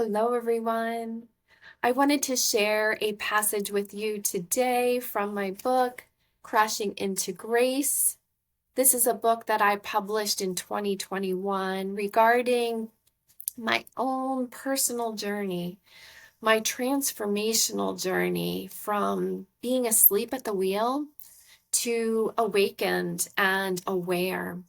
Hello, everyone. I wanted to share a passage with you today from my book, Crashing into Grace. This is a book that I published in 2021 regarding my own personal journey, my transformational journey from being asleep at the wheel to awakened and aware.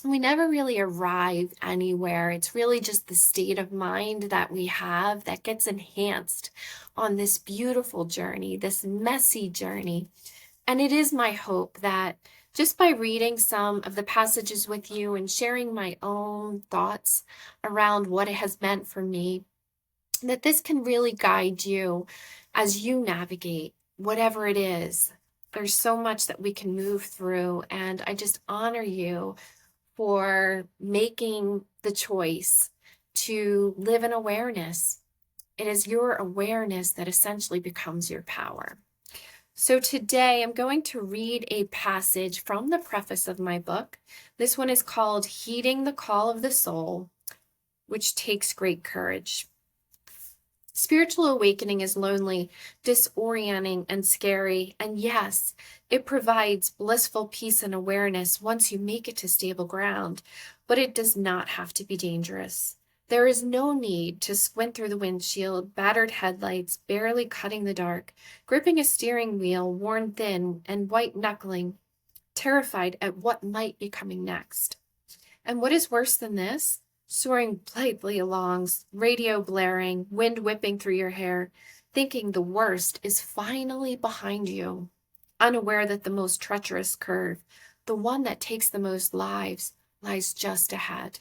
We never really arrive anywhere. It's really just the state of mind that we have that gets enhanced on this beautiful journey, this messy journey. And it is my hope that just by reading some of the passages with you and sharing my own thoughts around what it has meant for me, that this can really guide you as you navigate whatever it is. There's so much that we can move through, and I just honor you for making the choice to live in awareness. It is your awareness that essentially becomes your power. So today I'm going to read a passage from the preface of my book. This one is called Heeding the Call of the Soul, which takes great courage. Spiritual awakening is lonely, disorienting, and scary. And yes, it provides blissful peace and awareness once you make it to stable ground, but it does not have to be dangerous. There is no need to squint through the windshield, battered headlights, barely cutting the dark, gripping a steering wheel worn thin and white knuckling, terrified at what might be coming next. And what is worse than this? Soaring blithely along, radio blaring, wind whipping through your hair, thinking the worst is finally behind you, unaware that the most treacherous curve, the one that takes the most lives, lies just ahead.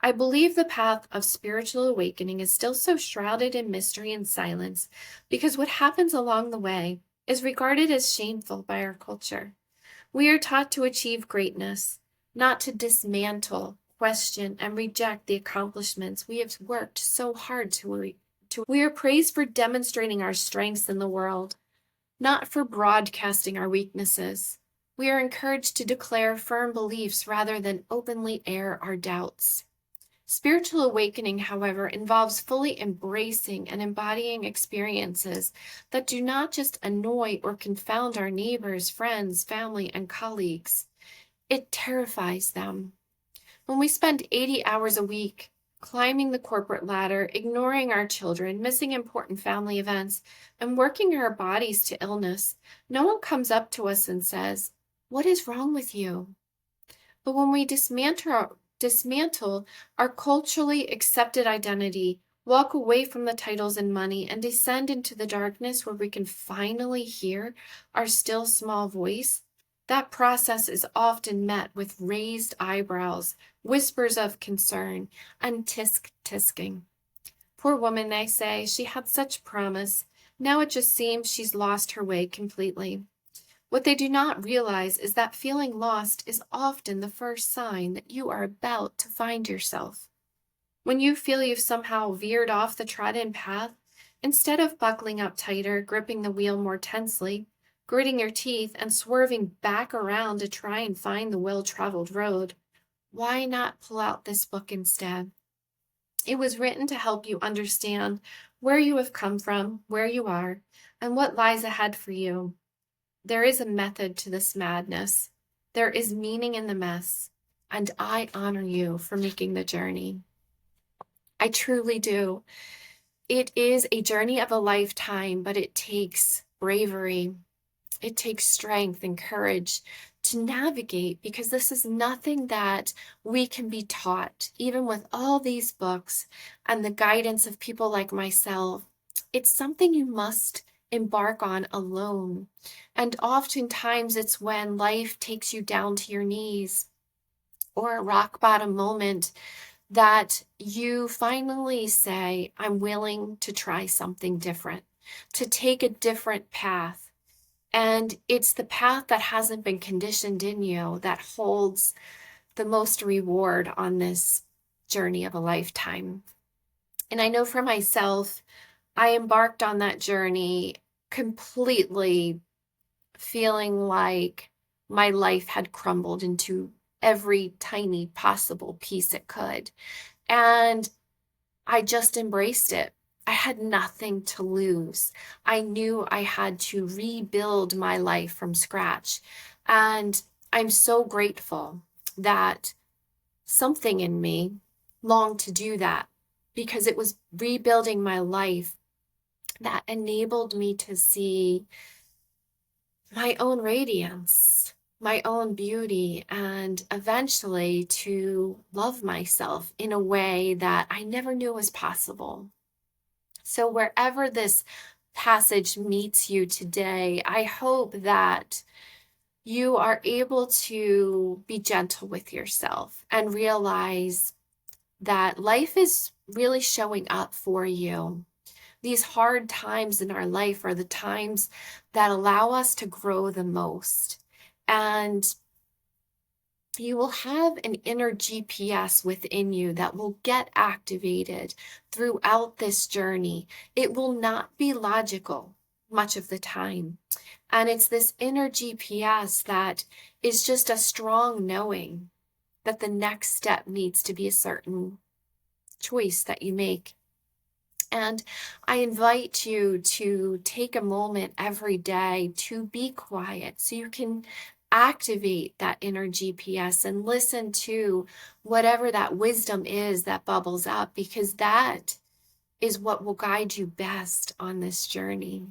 I believe the path of spiritual awakening is still so shrouded in mystery and silence because what happens along the way is regarded as shameful by our culture. We are taught to achieve greatness, not to dismantle, question, and reject the accomplishments we have worked so hard to. We are praised for demonstrating our strengths in the world, not for broadcasting our weaknesses. We are encouraged to declare firm beliefs rather than openly air our doubts. Spiritual awakening, however, involves fully embracing and embodying experiences that do not just annoy or confound our neighbors, friends, family, and colleagues. It terrifies them. When we spend 80 hours a week climbing the corporate ladder, ignoring our children, missing important family events, and working our bodies to illness, no one comes up to us and says, "What is wrong with you?" But when we dismantle our culturally accepted identity, walk away from the titles and money, and descend into the darkness where we can finally hear our still small voice, that process is often met with raised eyebrows, whispers of concern, and tisk-tisking. Poor woman, I say, she had such promise. Now it just seems she's lost her way completely. What they do not realize is that feeling lost is often the first sign that you are about to find yourself. When you feel you've somehow veered off the trodden path, instead of buckling up tighter, gripping the wheel more tensely, gritting your teeth, and swerving back around to try and find the well-traveled road, why not pull out this book instead? It was written to help you understand where you have come from, where you are, and what lies ahead for you. There is a method to this madness. There is meaning in the mess, and I honor you for making the journey. I truly do. It is a journey of a lifetime, but it takes bravery. It takes strength and courage to navigate because this is nothing that we can be taught, even with all these books and the guidance of people like myself. It's something you must embark on alone. And oftentimes it's when life takes you down to your knees or a rock bottom moment that you finally say, I'm willing to try something different, to take a different path. And it's the path that hasn't been conditioned in you that holds the most reward on this journey of a lifetime. And I know for myself, I embarked on that journey completely feeling like my life had crumbled into every tiny possible piece it could. And I just embraced it. I had nothing to lose. I knew I had to rebuild my life from scratch. And I'm so grateful that something in me longed to do that, because it was rebuilding my life that enabled me to see my own radiance, my own beauty, and eventually to love myself in a way that I never knew was possible. So, wherever this passage meets you today, I hope that you are able to be gentle with yourself and realize that life is really showing up for you. These hard times in our life are the times that allow us to grow the most. And you will have an inner GPS within you that will get activated throughout this journey. It will not be logical much of the time. And it's this inner GPS that is just a strong knowing that the next step needs to be a certain choice that you make. And I invite you to take a moment every day to be quiet so you can activate that inner GPS and listen to whatever that wisdom is that bubbles up, because that is what will guide you best on this journey.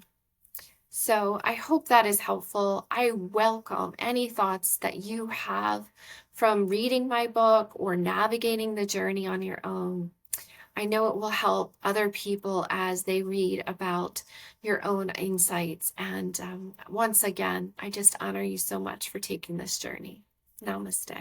So I hope that is helpful. I welcome any thoughts that you have from reading my book or navigating the journey on your own. I know it will help other people as they read about your own insights. And once again, I just honor you so much for taking this journey. Namaste.